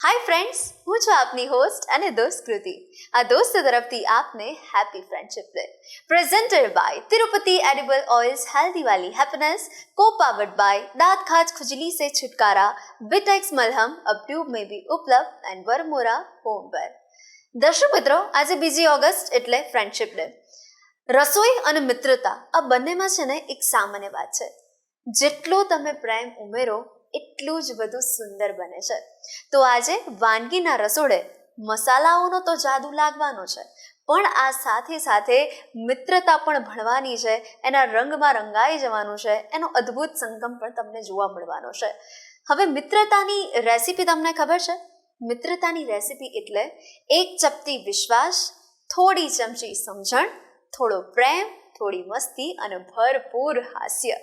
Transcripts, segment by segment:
Hi friends, હું છું આપની હોસ્ટ અને દોસ્ત કૃતિ. આ દોસ્ત તરફથી આપને happy friendship day presented by Tirupati edible oils healthy वाली हैप्पीनेस को पावर्ड बाय दांत खाज खुजली से छुटकारा बिटेक्स मलहम अब ट्यूब में भी उपलब्ध एंड वरमोरा होमवेयर. દર્શક મિત્રો, આજે 2 ઓગસ્ટ એટલે ફ્રેન્ડશિપ ડે. રસોઈ અને મિત્રતા આ બંનેમાં છે ને એક સામાન્ય વાત છે. જેટલો તમે પ્રેમ ઉમેરો એટલું જ બધું સુંદર બને છે. તો આજે વાનગીના રસોડે મસાલાઓનો તો જાદુ લાગવાનો છે, પણ આ સાથે સાથે મિત્રતા પણ ભળવાની છે, એના રંગમાં રંગાઈ જવાનું છે, એનો અદ્ભુત સંગમ પણ તમને જોવા મળવાનો છે. હવે મિત્રતાની રેસીપી તમને ખબર છે? મિત્રતાની રેસીપી એટલે એક ચપટી વિશ્વાસ, થોડી ચમચી સમજણ, થોડો પ્રેમ, થોડી મસ્તી અને ભરપૂર હાસ્ય.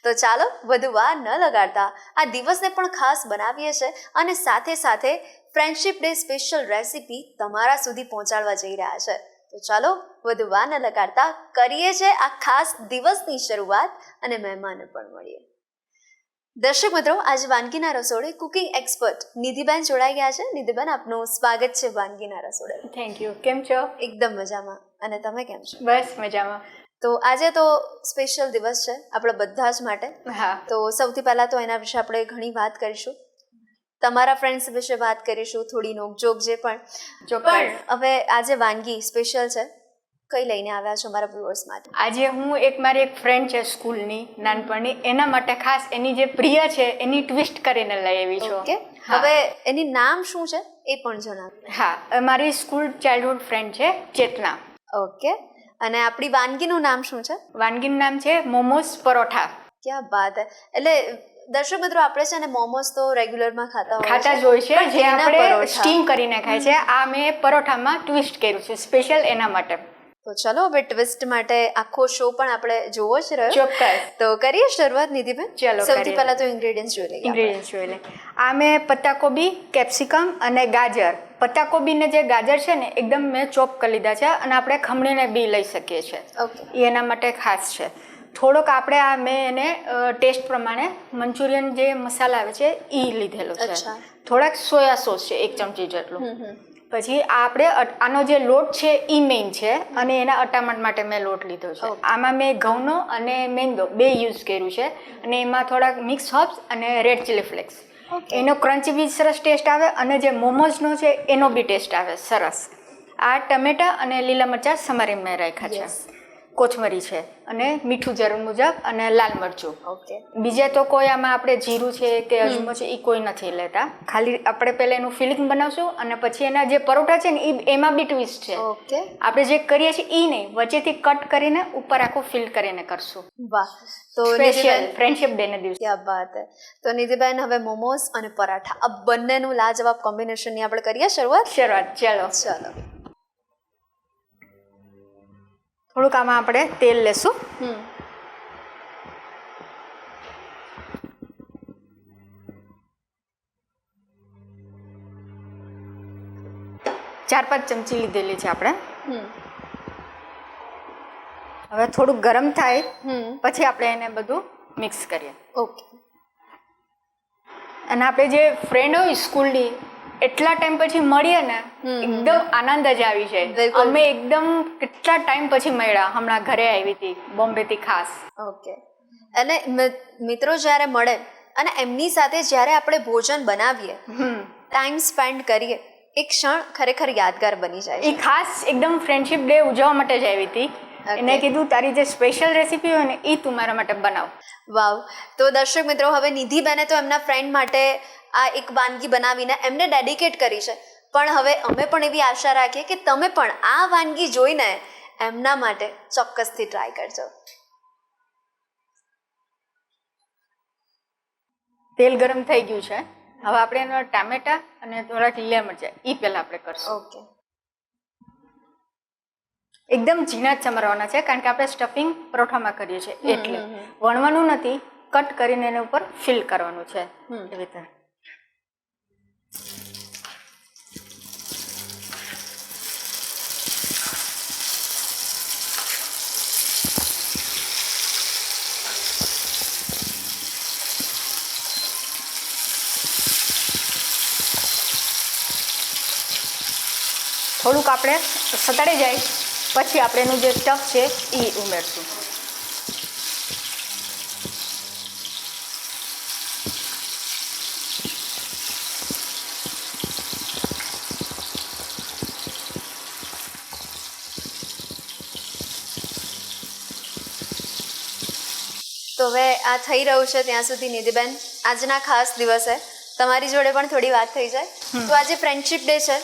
તો ચાલો વધુ વાર ન લગાડતા આ દિવસને પણ ખાસ બનાવીએ છીએ અને સાથે સાથે ફ્રેન્ડશિપ ડે સ્પેશિયલ રેસીપી તમારા સુધી પહોંચાડવા જઈ રહ્યા છે. તો ચાલો વધુ વાર ન લગાડતા કરીએ છીએ આ ખાસ દિવસની શરૂઆત અને મહેમાનો પણ મળીએ. દર્શક મિત્રો, આજે વાનગીના રસોડે કુકિંગ એક્સપર્ટ નિધિબેન જોડાઈ ગયા છે. નિધિબેન, આપનું સ્વાગત છે વાનગીના રસોડે. Thank you. કેમ છો? એકદમ મજામાં. અને તમે કેમ છો? બસ મજામાં. તો આજે તો સ્પેશિયલ દિવસ છે આપણા બધા જ માટે. હા. તો સૌથી પહેલા તો એના વિશે આપણે ઘણી વાત કરીશું, તમારા ફ્રેન્ડ્સ વિશે વાત કરીશું, થોડી નોકઝોક જે પણ. પણ હવે આજે વાનગી સ્પેશિયલ છે, કઈ લઈને આવ્યા છો મારા વ્યુઅર્સ માટે? આજે હું મારી એક ફ્રેન્ડ છે સ્કૂલની, નાનપણની, એના માટે ખાસ એની જે પ્રિય છે એની ટ્વિસ્ટ કરીને લઈ આવી છું. ઓકે, હવે એની નામ શું છે એ પણ જણાવો. હા, મારી સ્કૂલ ચાઇલ્ડહુડ ફ્રેન્ડ છે ચેતના. ઓકે, અને આપણી વાનગીનું નામ શું છે? વાનગીનું નામ છે મોમોસ પરોઠા. ક્યાં બાત હે. એટલે દર્શક મિત્રો, આપણે છે ને મોમોસ તો રેગ્યુલરમાં ખાતા જ હોય છે, જે આપણે સ્ટીમ કરીને ખાય છે. આ મેં પરોઠામાં ટ્વિસ્ટ કર્યું છે સ્પેશિયલ એના માટે. તો ચલો હવે ટ્વિસ્ટ માટે આખો શો પણ આપણે જોવો જ રહ્યો. ચોક્કસ. તો કરીએ શરૂઆત નિધિબેન. ચલો, સૌથી પહેલા તો ઇન્ગ્રેડિયન્ટ્સ જોઈ લઈએ. આ મેં પત્તાકોબી, કેપ્સિકમ અને ગાજર. પત્તાકોબીને જે ગાજર છે ને એકદમ મેં ચોપ કરી લીધા છે અને આપણે ખમણીને બી લઈ શકીએ છીએ. ઓકે, એ એના માટે ખાસ છે. થોડોક આપણે આ મેં એને ટેસ્ટ પ્રમાણે મંચુરિયન જે મસાલા આવે છે એ લીધેલો છે. થોડાક સોયા સોસ છે 1 ચમચી જેટલું. પછી આપણે આનો જે લોટ છે એ મેઇન છે અને એના અટામણ માટે મેં લોટ લીધો છે. આમાં મેં ઘઉંનો અને મેંદો 2 યુઝ કર્યું છે અને એમાં થોડાક મિક્સ હર્બ્સ અને રેડ ચીલી ફ્લેક્સ. એનો ક્રન્ચી બી સરસ ટેસ્ટ આવે અને જે મોમોઝનો છે એનો બી ટેસ્ટ આવે સરસ. આ ટમેટા અને લીલા મરચાં સમારી મેં રાખ્યા છે. કોથમરી છે અને મીઠું જરૂર મુજબ અને લાલ મરચું. ઓકે, બીજા તો કોઈ આમાં આપણે જીરું છે કે અજમો છે એ કોઈ નથી લેતા. ખાલી આપણે પહેલા એનું ફિલિંગ બનાવશું અને પછી એના જે પરોઠા છે ને એમાં બી ટ્વિસ્ટ છે. ઓકે, આપણે જે કરીએ છીએ એ નહીં, વચ્ચેથી કટ કરીને ઉપર આખું ફિલ કરીને કરશું. વાહ. તો સ્પેશિયલ ફ્રેન્ડશિપ ડે ના દિવસે. ક્યાં બાત હે. તો નિધિબેન, હવે મોમોસ અને પરાઠા આ બંનેનું લાજવાબ કોમ્બિનેશનની આપણે કરીએ શરૂઆત. ચલો. થોડુંક આમાં આપણે તેલ લેશું. 4-5 ચમચી લીધેલી છે આપણે. હવે થોડુંક ગરમ થાય પછી આપણે એને બધું મિક્સ કરીએ. ઓકે. અને આપણે જે ફ્રેન્ડ હોય સ્કૂલની, એટલા ટાઈમ પછી મળીએ ને એકદમ આનંદ જ આવી જાય. અમે એકદમ કેટલા ટાઈમ પછી મળ્યા. હમણાં ઘરે આવી હતી બોમ્બેથી ખાસ. ઓકે. અને મિત્રો જ્યારે મળે અને એમની સાથે જ્યારે આપણે ભોજન બનાવીએ, ટાઈમ સ્પેન્ડ કરીએ, એક ક્ષણ ખરેખર યાદગાર બની જાય. એ ખાસ એકદમ ફ્રેન્ડશિપ ડે ઉજવવા માટે જ આવી હતી. એને કીધું તારી જે સ્પેશિયલ રેસીપી હોય ને એ તું મારા માટે બનાવ. વાવ. તો દર્શક મિત્રો, હવે નિધિબેને તો એમના ફ્રેન્ડ માટે આ એક વાનગી બનાવીને એમને ડેડિકેટ કરી છે, પણ હવે અમે પણ એવી આશા રાખીએ કે તમે પણ આ વાનગી જોઈને એમના માટે ચોક્કસથી ટ્રાય કરજો. તેલ ગરમ થઈ ગયું છે. હવે આપણે એના ટામેટા અને થોડાક લીલા મરચાં એ પહેલાં આપણે કરશું. ઓકે. એકદમ ઝીણા જ સમારવાના છે કારણ કે આપણે સ્ટફિંગ પરોઠામાં કરીએ છીએ એટલે વણવાનું નથી, કટ કરીને એના ઉપર ફિલ કરવાનું છે એવી રીતે. થોડુંક આપણે સતળાઈ જાય પછી આપણે એનું જે સ્ટફ છે એ ઉમેરશું. તો હવે આ થઈ રહ્યું છે ત્યાં સુધી નિધિબેન આજના ખાસ દિવસે તમારી જોડે પણ થોડી વાત થઈ જાય. તો આજે ફ્રેન્ડશિપ ડે છે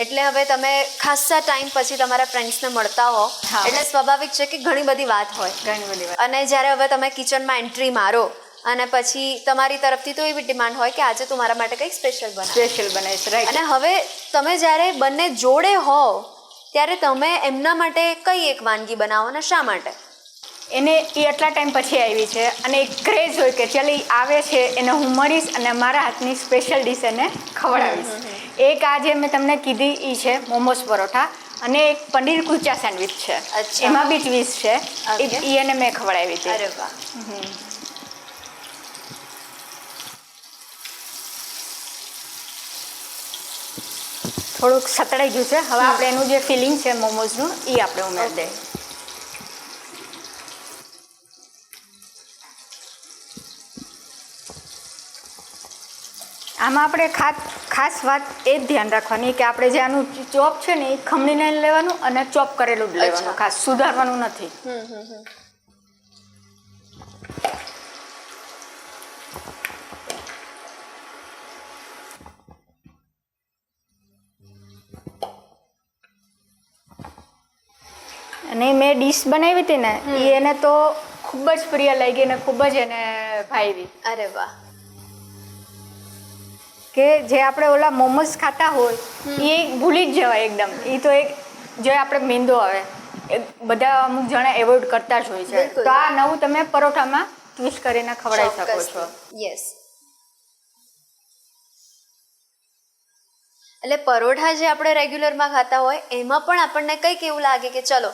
એટલે હવે તમે ખાસા ટાઈમ પછી તમારા ફ્રેન્ડ્સને મળતા હો એટલે સ્વાભાવિક છે કે ઘણી બધી વાત હોય. અને જ્યારે હવે તમે કિચનમાં એન્ટ્રી મારો અને પછી તમારી તરફથી તો એવી ડિમાન્ડ હોય કે આજે તું મારા માટે કંઈક સ્પેશિયલ બનાવીશ, રાઈટ. અને હવે તમે જ્યારે બંને જોડે હોવ ત્યારે તમે એમના માટે કઈ એક વાનગી બનાવો અને શા માટે? એને એ એટલા ટાઈમ પછી આવી છે અને એક ક્રેઝ હોય કે ચાલ એ આવે છે એને હું મળીશ અને મારા હાથની સ્પેશિયલ ડિશ એને ખવડાવીશ. એક આજે મેં તમને કીધી એ છે મોમોસ પરોઠા અને એક પનીર કુલચા સેન્ડવિચ છે. એમાં બી ટ્વિસ્ટ છે, એ એને મેં ખવડાવી હતી. અરે વાહ. થોડુંક સતળાઈ ગયું છે. હવે આપણે એનું જે ફિલિંગ છે મોમોઝનું એ આપણે ઉમેરી દઈએ. આમાં આપણે ખાસ વાત એ જ ધ્યાન રાખવાની કે આપણે જે આનું ચોપ છે ને એ ખમણીને લેવાનું અને ચોપ કરેલું જ લેવાનું, ખાસ સુધારવાનું નથી. અને મેં ડીશ બનાવી હતી ને એ એને તો ખૂબ જ પ્રિય લાગી અને ખૂબ જ એને ભાવી. અરે વાહ. કે જે આપણે ઓલા મોમોઝ ખાતા હોય એ ભૂલી જ જવાય એકદમ. એ તો એક જે આપણે મેંદો આવે એ બધા અમુક જણા એવોઇડ કરતા જ હોય છે. તો આ નવું તમે પરોઠામાં ટ્વિસ્ટ કરીને ખવડાવી શકો છો. યસ. એટલે પરોઠા જે આપણે રેગ્યુલરમાં ખાતા હોય એમાં પણ આપણને કંઈક એવું લાગે કે ચલો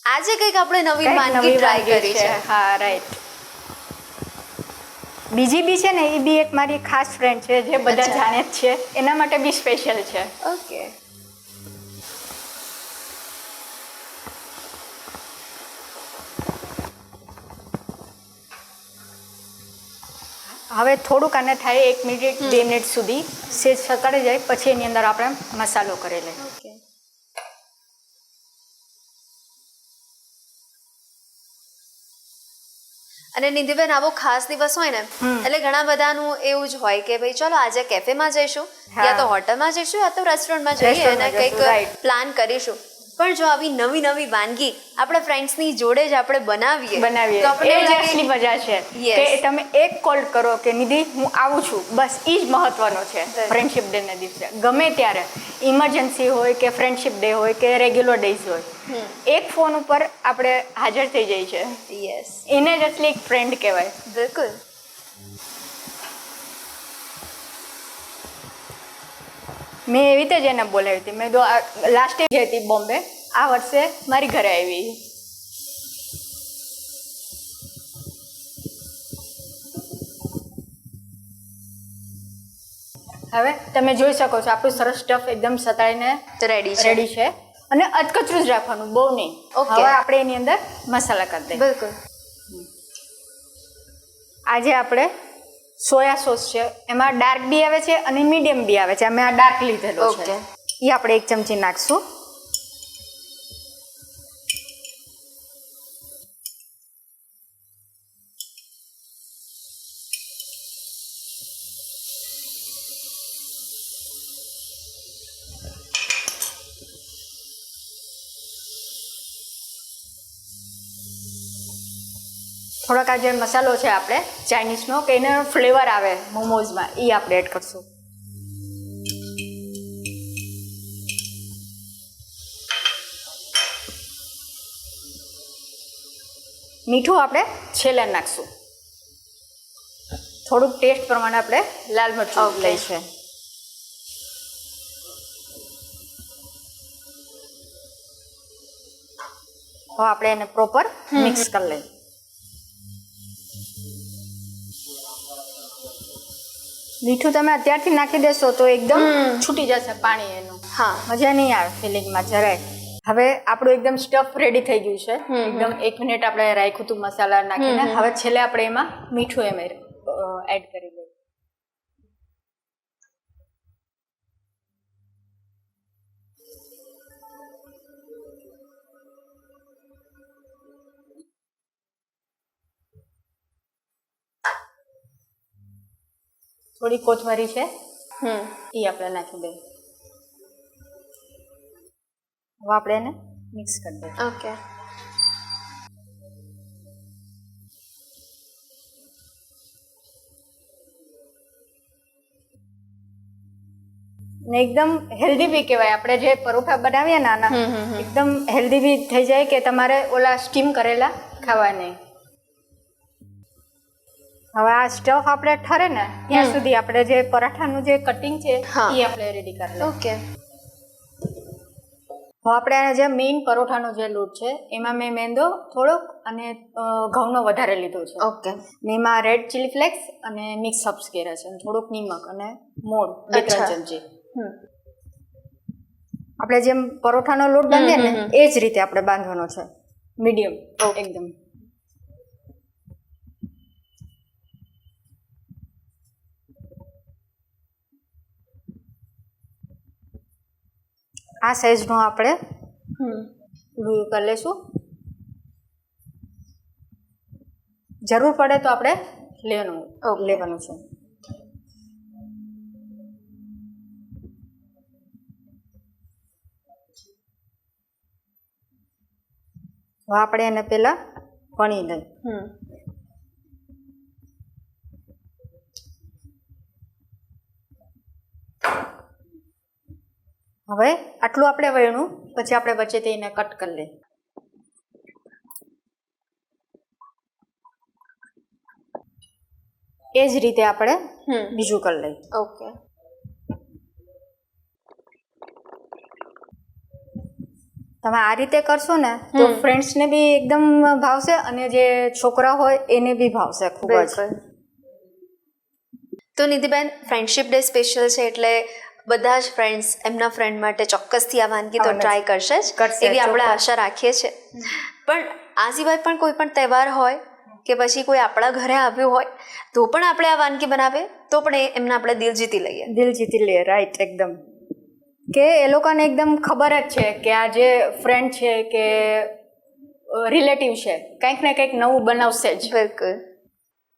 આજે કંઈક આપણે નવી વાનગી ટ્રાય કરી છે. હા, રાઈટ. બીજી બી છે ને એ બી એક મારી ખાસ ફ્રેન્ડ છે જે બધા જાણે જ છે, એના માટે બી સ્પેશિયલ છે. ઓકે. હવે થોડુંક આને થાય 1 મિનિટ 2 મિનિટ સુધી સેજ સતળી જાય પછી એની અંદર આપણે મસાલો કરી લઈએ. ઓકે. અને નિધિબેન આવો ખાસ દિવસ હોય ને એટલે ઘણા બધાનું એવું જ હોય કે ભાઈ ચલો આજે કેફેમાં જઈશું યા તો હોટલમાં જઈશું યા તો રેસ્ટોરન્ટમાં જઈએ અને કંઈક પ્લાન કરીશું. પણ જો આવી નવી નવી વાનગી આપણા ફ્રેન્ડ્સની જોડે જ આપણે બનાવીએ તો આપણે એ જ અસલી મજા છે કે તમે એક કોલ કરો કે નિધિ હું આવું છું, બસ એ જ મહત્વનો છે ફ્રેન્ડશિપ ડે ના દિવસે. ગમે ત્યારે ઇમરજન્સી હોય કે ફ્રેન્ડશિપ ડે હોય કે રેગ્યુલર ડેઝ હોય, એક ફોન ઉપર આપણે હાજર થઈ જઈએ છે. યસ. એને જ અસલી એક ફ્રેન્ડ કહેવાય. બિલકુલ. મેં એવી રીતે જ એને બોલાવી હતી. મેં તો લાસ્ટ ગઈ હતી બોમ્બે, આ વર્ષે મારી ઘરે આવી. હવે તમે જોઈ શકો છો આપણું સરસ સ્ટફ એકદમ સતળાઈને રેડી છે અને અધકચરું જ રાખવાનું, બહુ નહીં. હવે આપણે એની અંદર મસાલા કરી દઈએ. બિલકુલ. આજે આપણે સોયા સોસ છે, એમાં ડાર્ક બી આવે છે અને મીડિયમ બી આવે છે. અમે આ ડાર્ક લીધેલો છે, એ આપણે 1 ચમચી નાખશું. થોડોક આ જે મસાલો છે આપણે ચાઇનીઝનો કે એનો ફ્લેવર આવે મોમોઝમાં, એ આપણે એડ કરશું. મીઠું આપણે છેલ્લે નાખશું. થોડુંક ટેસ્ટ પ્રમાણે આપણે લાલ મરચું લઈ છે. તો આપણે એને પ્રોપર મિક્સ કરી લઈએ. મીઠું તમે અત્યારથી નાખી દેશો તો એકદમ છૂટી જશે પાણી એનું. હા, મજા નહીં આવે ફિલિંગમાં જરાય. હવે આપણું એકદમ સ્ટફ રેડી થઈ ગયું છે. એકદમ 1 મિનિટ આપણે રાખ્યું હતું મસાલા નાખીને. હવે છેલ્લે આપણે એમાં મીઠું એડ કરી દઈએ. થોડી કોથમરી છે એ આપણે નાખી દઈએ. હવે આપણે એને મિક્સ કરી દઈએ. ઓકે. ને એકદમ હેલ્ધી બી કહેવાય. આપણે જે પરોઠા બનાવીએ ને આના એકદમ હેલ્ધી બી થઈ જાય કે તમારે ઓલા સ્ટીમ કરેલા ખાવા નહીં. હવે આ સ્ટફ આપણે ઠરે ને ત્યાં સુધી આપણે જે પરાઠાનું જે કટિંગ છે એ આપણે રેડી કરી લઈએ. ઓકે. હવે આપણે જે મેઇન પરોઠાનો જે લોટ છે એમાં મેં મેંદો થોડોક અને ઘઉંનો વધારે લીધો છે. ઓકે. ને એમાં રેડ ચીલી ફ્લેક્સ અને મિક્સ અપ્સ કર્યા છે, થોડુંક નિમક અને મોણ 2-3 ચમચી. આપણે જેમ પરોઠાનો લોટ બાંધીએ ને એ જ રીતે આપણે બાંધવાનો છે, મીડિયમ એકદમ. આ સાઈઝનો આપણે લોહી કરી લઈશું. જરૂર પડે તો આપણે લેવાનું છે. હવે આપણે એને પેલા વણી લઈએ. હવે આટલું આપણે વણ્યું પછી આપણે વચ્ચેથી એને કટ કરી લઈએ. એ જ રીતે આપણે બીજું કરી લઈએ. ઓકે. તમે આ રીતે કરશો ને તો ફ્રેન્ડ્સને બી એકદમ ભાવશે અને જે છોકરા હોય એને બી ભાવશે ખૂબ જ. તો નિધિબેન, ફ્રેન્ડશિપ ડે સ્પેશિયલ છે એટલે બધા જ ફ્રેન્ડ્સ એમના ફ્રેન્ડ માટે ચોક્કસથી આ વાનગી તો ટ્રાય કરશે જ, એવી આપણે આશા રાખીએ છીએ. પણ આ સિવાય પણ કોઈ પણ તહેવાર હોય કે પછી કોઈ આપણા ઘરે આવ્યું હોય તો પણ આપણે આ વાનગી બનાવીએ તો પણ એમને આપણે દિલ જીતી લઈએ. રાઈટ, એકદમ. કે એ લોકોને એકદમ ખબર જ છે કે આ જે ફ્રેન્ડ છે કે રિલેટિવ છે કંઈક ને કંઈક નવું બનાવશે જ. બિલકુલ.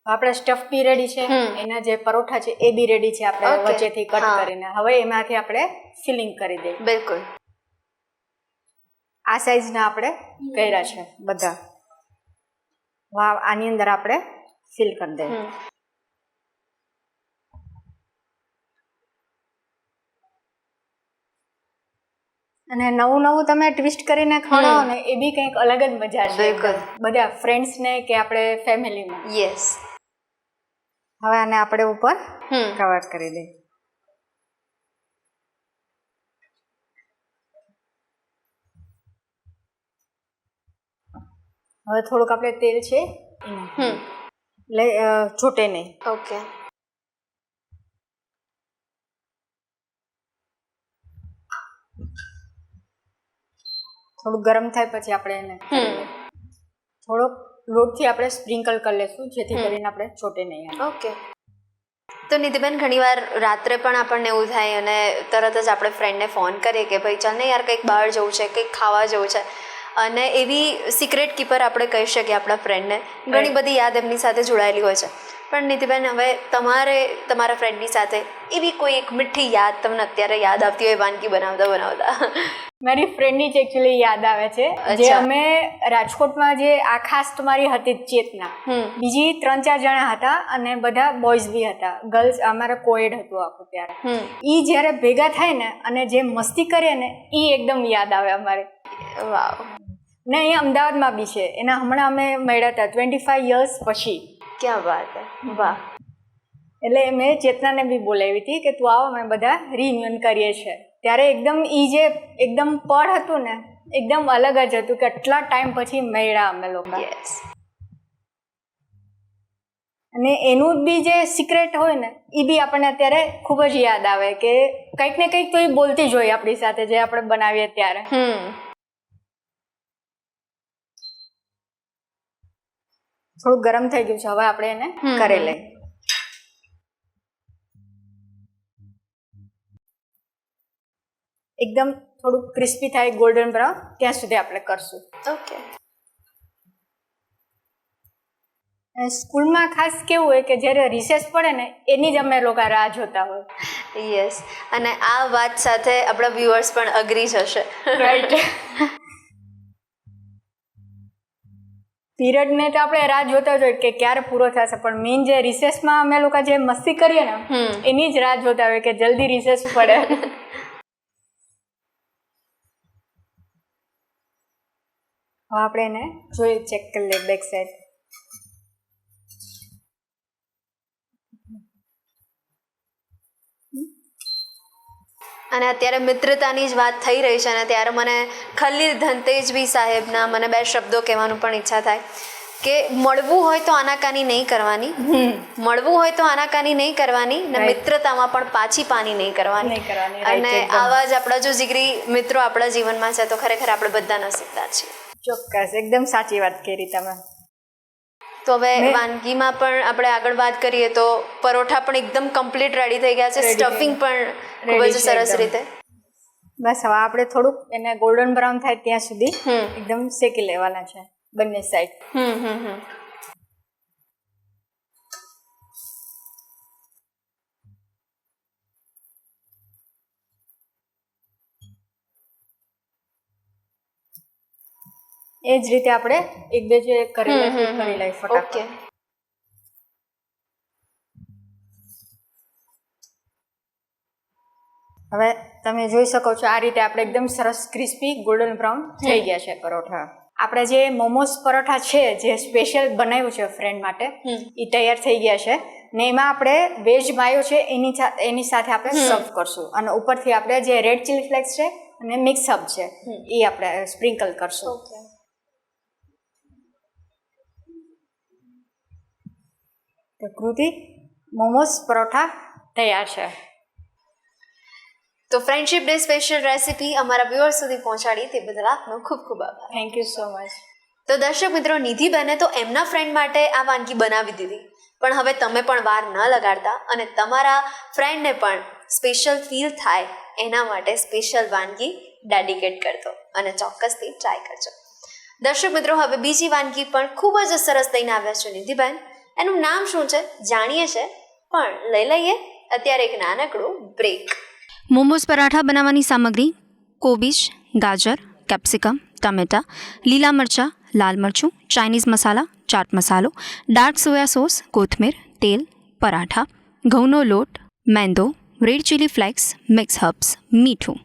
આપણે સ્ટફ બી રેડી છે, એના જે પરોઠા છે એ બી રેડી છે આપણે વચ્ચેથી કટ કરીને. હવે એમાંથી આપણે ફિલિંગ કરી દઈએ. બિલકુલ. આ સાઈઝના આપણે કર્યા છે બધા. આની અંદર આપણે ફિલ કરી દઈએ. અને નવું નવું તમે ટ્વિસ્ટ કરીને ખવડાવો ને એ બી કંઈક અલગ જ મજા છે બધા ફ્રેન્ડ્સને કે આપણે ફેમિલીમાં. યસ. હવે આને આપણે ઉપર કવર કરી દઈએ. હવે થોડુંક આપણે તેલ છે એટલે છૂટે નહીં. ઓકે. થોડુંક ગરમ થાય પછી આપણે એને થોડોક લોટથી આપણે સ્પ્રિંકલ કરી લઈશું જેથી કરીને આપણે છોટે નહીં. ઓકે. તો નિધિબેન, ઘણીવાર રાત્રે પણ આપણને એવું થાય અને તરત જ આપણે ફ્રેન્ડને ફોન કરીએ કે ભાઈ ચાલ ને યાર કંઈક બહાર જવું છે, કંઈક ખાવા જવું છે, અને એવી સિક્રેટ કીપર આપણે કહી શકીએ આપણા ફ્રેન્ડને. ઘણી બધી યાદ એમની સાથે જોડાયેલી હોય છે. પણ નિધિબેન, હવે તમારે તમારા ફ્રેન્ડની સાથે એવી કોઈ એક મીઠી યાદ તમને અત્યારે યાદ આવતી હોય વાનગી બનાવતા? મારી ફ્રેન્ડની જ એકચ્યુઅલી યાદ આવે છે. જે અમે રાજકોટમાં જે આ ખાસ તમારી હતી ચેતના, બીજી 3-4 જણા હતા અને બધા બોયઝ બી હતા. ગર્લ્સ અમારે કોએડ હતું આખું ત્યારે. ઈ જ્યારે ભેગા થાય ને અને જે મસ્તી કરે ને ઈ એકદમ યાદ આવે અમારે. વાવ. ને અહીંયા અમદાવાદમાં બી છે. એના હમણાં અમે મળ્યા હતા 25 યર્સ પછી. ક્યાં વાત હે. વાહ. એટલે મેં ચેતનાને બી બોલાવી હતી કે તું આવો, અમે બધા રિયુનિયન કરીએ છીએ. ત્યારે એકદમ ઈ જે એકદમ પળ હતું ને એકદમ અલગ જ હતું કે આટલા ટાઈમ પછી મળ્યા અમે લોકો. યસ. અને એનું બી જે સિક્રેટ હોય ને એ બી આપણને અત્યારે ખૂબ જ યાદ આવે કે કંઈક ને કંઈક તો એ બોલતી જ હોય આપણી સાથે જે આપણે બનાવીએ ત્યારે. થોડું ગરમ થઈ ગયું છે, હવે આપણે એને કરી લઈએ. એકદમ થોડું ક્રિસ્પી થાય ગોલ્ડન બ્રાઉન ત્યાં સુધી આપણે કરશું. ઓકે. સ્કૂલમાં ખાસ કેવું હોય કે જ્યારે રિસેસ પડે ને એની જ અમે લોકો રાહ જોતા હોય. યસ, અને આ વાત સાથે આપણા વ્યુઅર્સ પણ અગ્રી જ હશે. રાઈટ. પીરિયડને તો આપણે રાહ જોતા જ હોય કે ક્યારે પૂરો થશે, પણ મેઇન જે રિસેસમાં અમે લોકો જે મસ્તી કરીએ ને એની જ રાહ જોતા હોય કે જલ્દી રિસેસ પડે. હવે આપણે એને જોઈ ચેક કરી લઈએ બેક સાઈડ. અને અત્યારે મિત્રતાની જ વાત થઈ રહી છે અને ત્યારે મને ખલીલ ધનતેજવી સાહેબના મને 2 શબ્દો કહેવાનું પણ ઈચ્છા થાય કે મળવું હોય તો આનાકાની નહીં કરવાની, મળવું હોય તો આનાકાની નહીં કરવાની, ને મિત્રતામાં પણ પાછી પાની નહીં કરવાની. અને આવા જ આપણા જો જીગરી મિત્રો આપણા જીવનમાં છે તો ખરેખર આપણે બધા નસીબદાર છીએ. ચોક્કસ, એકદમ સાચી વાત કરી તમે. તો હવે વાનગીમાં પણ આપણે આગળ વાત કરીએ તો પરોઠા પણ એકદમ કમ્પ્લીટ રેડી થઈ ગયા છે, સ્ટફિંગ પણ ખૂબ જ સરસ રીતે. બસ હવે આપણે થોડુંક એને ગોલ્ડન બ્રાઉન થાય ત્યાં સુધી એકદમ શેકી લેવાના છે બંને સાઈડ. એ જ રીતે આપણે એક બે જે કરી લઈએ ફટાફટ. હવે તમે જોઈ શકો છો આ રીતે આપણે એકદમ સરસ ક્રિસ્પી ગોલ્ડન બ્રાઉન થઈ ગયા છે પરોઠા. આપણે જે મોમોસ પરોઠા છે જે સ્પેશિયલ બનાવ્યું છે ફ્રેન્ડ માટે એ તૈયાર થઈ ગયા છે ને એમાં આપણે વેજ માયો છે એની સાથે આપણે સર્વ કરશું અને ઉપરથી આપણે જે રેડ ચીલી ફ્લેક્સ છે અને મિક્સ હબ છે એ આપણે સ્પ્રિંકલ કરશું. તો કૃતિ, મોમોસ પરોઠા તૈયાર છે. તો ફ્રેન્ડશિપ ડે સ્પેશિયલ રેસિપી અમારા વ્યુઅર્સ સુધી પહોંચાડી તે બદલ આપનો ખૂબ ખૂબ આભાર. Thank you so much. તો દર્શક મિત્રો, નિધિબેને તો એમના ફ્રેન્ડ માટે આ વાનગી બનાવી દીધી, પણ હવે તમે પણ વાર ન લગાડતા અને તમારા ફ્રેન્ડને પણ સ્પેશિયલ ફીલ થાય એના માટે સ્પેશિયલ વાનગી ડેડિકેટ કરતો અને ચોક્કસથી ટ્રાય કરજો. દર્શક મિત્રો, હવે બીજી વાનગી પણ ખૂબ જ સરસ લઈને આવ્યા છે નિધિબેન. એનું નામ શું છે જાણીએ છે, પણ લઈ લઈએ અત્યારે એક નાનકડું બ્રેક. મોમોસ પરાઠા બનાવવાની સામગ્રી: કોબીજ, ગાજર, કેપ્સિકમ, ટમેટા, લીલા મરચાં, લાલ મરચું, ચાઇનીઝ મસાલા, ચાટ મસાલો, ડાર્ક સોયા સોસ, કોથમીર, તેલ, પરાઠા, ઘઉંનો લોટ, મેંદો, red chilli flakes, mix herbs, મીઠું.